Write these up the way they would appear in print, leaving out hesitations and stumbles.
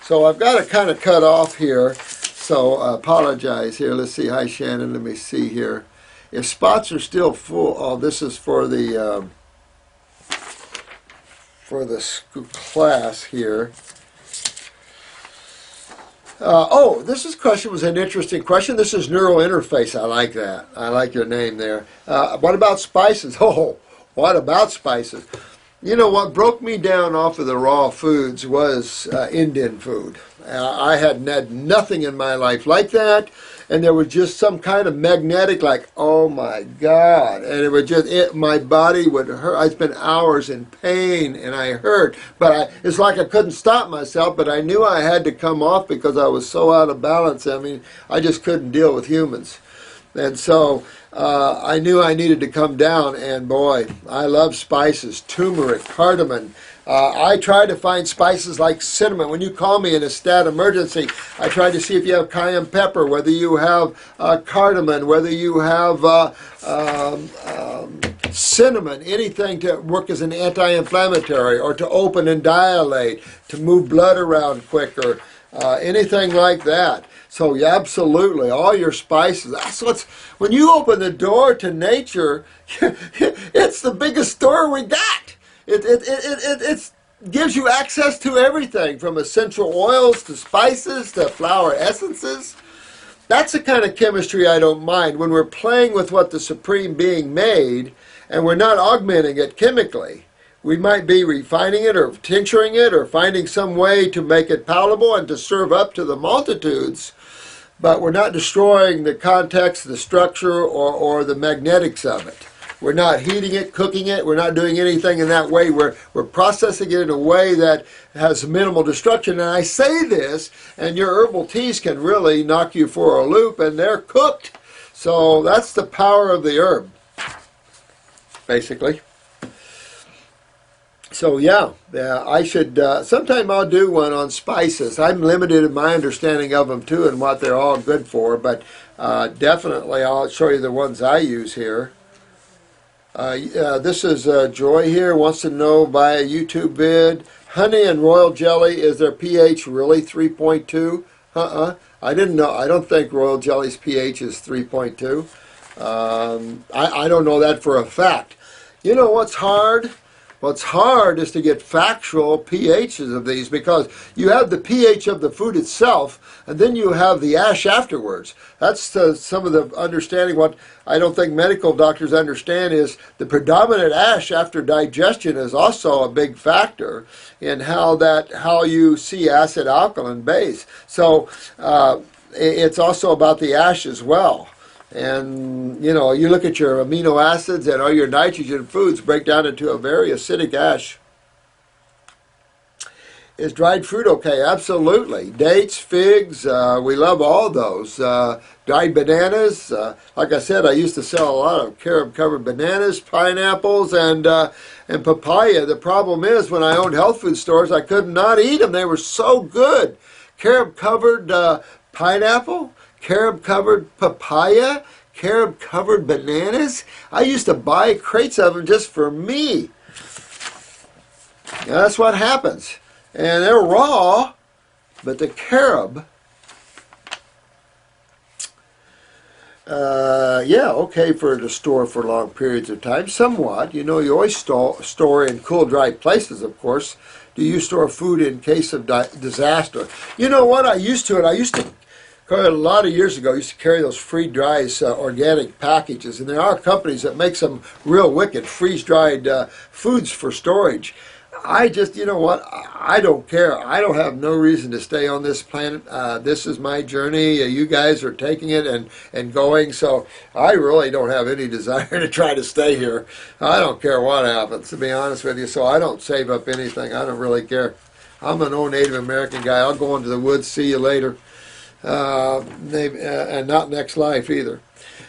So I've got to kind of cut off here. So apologize here. Let's see. Hi, Shannon. Let me see here. If spots are still full, oh, this is for the class here. This question was an interesting question. This is neural interface. I like that. I like your name there. What about spices? Oh, what about spices? You know, what broke me down off of the raw foods was Indian food. I had had nothing in my life like that, and there was just some kind of magnetic, like, oh my God, and it would just, my body would hurt. I spent hours in pain, and I hurt, but it's like I couldn't stop myself, but I knew I had to come off because I was so out of balance. I mean, I just couldn't deal with humans. And so I knew I needed to come down, and boy, I love spices, turmeric, cardamom. I try to find spices like cinnamon. When you call me in a stat emergency, I try to see if you have cayenne pepper, whether you have cardamom, whether you have cinnamon, anything to work as an anti-inflammatory or to open and dilate, to move blood around quicker, anything like that. So yeah, absolutely, all your spices. That's what's, when you open the door to nature, it's the biggest door we got. It gives you access to everything, from essential oils to spices to flower essences. That's the kind of chemistry I don't mind, when we're playing with what the Supreme Being made and we're not augmenting it chemically. We might be refining it or tincturing it or finding some way to make it palatable and to serve up to the multitudes, but we're not destroying the context, the structure, or the magnetics of it. We're not heating it, cooking it. We're not doing anything in that way. We're processing it in a way that has minimal destruction. And I say this, and your herbal teas can really knock you for a loop, and they're cooked. So that's the power of the herb, basically. So yeah, I should, sometime I'll do one on spices. I'm limited in my understanding of them too and what they're all good for, but definitely I'll show you the ones I use here. This is Joy here, wants to know via YouTube vid, honey and royal jelly, is their pH really 3.2? I didn't know. I don't think royal jelly's pH is 3.2. I don't know that for a fact. You know what's hard? What's hard is to get factual pHs of these, because you have the pH of the food itself, and then you have the ash afterwards. That's some of the understanding. What I don't think medical doctors understand is the predominant ash after digestion is also a big factor in how you see acid alkaline base. So it's also about the ash as well. And, you know, you look at your amino acids and all your nitrogen foods break down into a very acidic ash. Is dried fruit okay? Absolutely. Dates, figs, we love all those. Dried bananas. Like I said, I used to sell a lot of carob-covered bananas, pineapples, and papaya. The problem is, when I owned health food stores, I could not eat them. They were so good. Carob-covered pineapple, carob-covered papaya, carob-covered bananas. I used to buy crates of them just for me. Now, that's what happens. And they're raw, but the carob, yeah, okay for to store for long periods of time, somewhat. You know, you always store in cool, dry places, of course. Do you store food in case of disaster? You know what, I used to, a lot of years ago, I used to carry those freeze-dried organic packages, and there are companies that make some real wicked freeze-dried foods for storage. I just, you know what, I don't care. I don't have no reason to stay on this planet. This is my journey. You guys are taking it and going, so I really don't have any desire to try to stay here. I don't care what happens, to be honest with you, so I don't save up anything. I don't really care. I'm an old Native American guy. I'll go into the woods, see you later. And not next life either.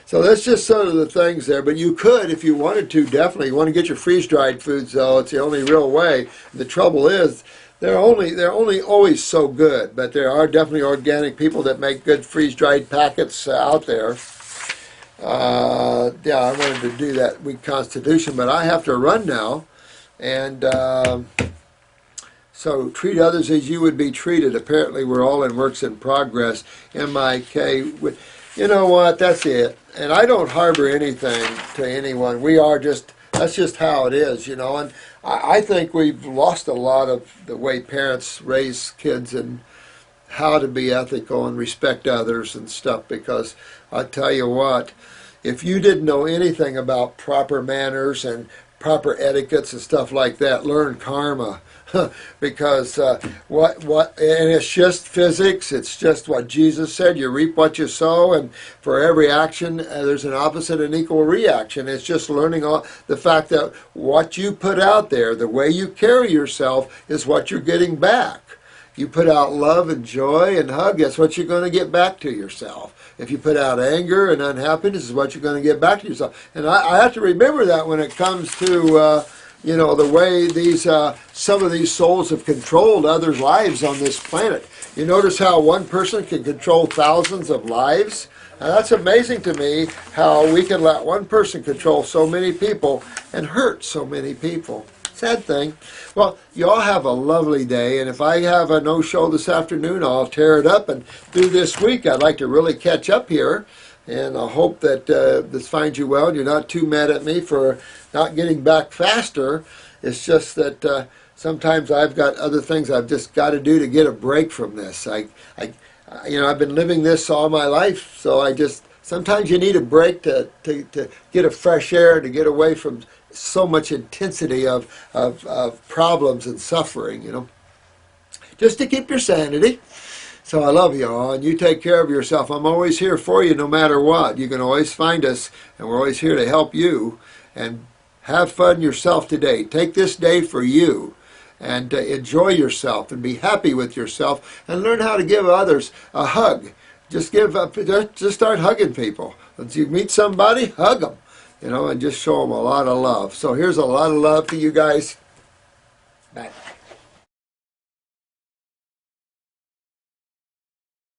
So that's just sort of the things there. But you could, if you wanted to, definitely. You want to get your freeze-dried foods, though. It's the only real way. The trouble is, they're only always so good. But there are definitely organic people that make good freeze-dried packets out there. Yeah, I wanted to do that week constitution, but I have to run now. And So treat others as you would be treated. Apparently we're all in works in progress. M-I-K. You know what? That's it. And I don't harbor anything to anyone. We are just, that's just how it is, you know. And I think we've lost a lot of the way parents raise kids and how to be ethical and respect others and stuff, because I tell you what, if you didn't know anything about proper manners and proper etiquettes and stuff like that, learn karma. Because and it's just physics. It's just what Jesus said. You reap what you sow, and for every action, there's an opposite and equal reaction. It's just learning all the fact that what you put out there, the way you carry yourself, is what you're getting back. You put out love and joy and hug, that's what you're going to get back to yourself. If you put out anger and unhappiness, is what you're going to get back to yourself. And I have to remember that when it comes to you know, the way these some of these souls have controlled others' lives on this planet. You notice how one person can control thousands of lives? Now, that's amazing to me, how we can let one person control so many people and hurt so many people. Sad thing. Well, you all have a lovely day, and if I have a no-show this afternoon, I'll tear it up. And through this week, I'd like to really catch up here. And I hope that this finds you well and you're not too mad at me for not getting back faster. It's just that sometimes I've got other things I've just got to do to get a break from this. You know, I've been living this all my life, so sometimes you need a break to get a fresh air, to get away from so much intensity of problems and suffering, you know. Just to keep your sanity. So I love you all, and you take care of yourself. I'm always here for you no matter what. You can always find us, and we're always here to help you. And have fun yourself today. Take this day for you, and enjoy yourself, and be happy with yourself, and learn how to give others a hug. Just start hugging people. Once you meet somebody, hug them, you know, and just show them a lot of love. So here's a lot of love to you guys. Bye.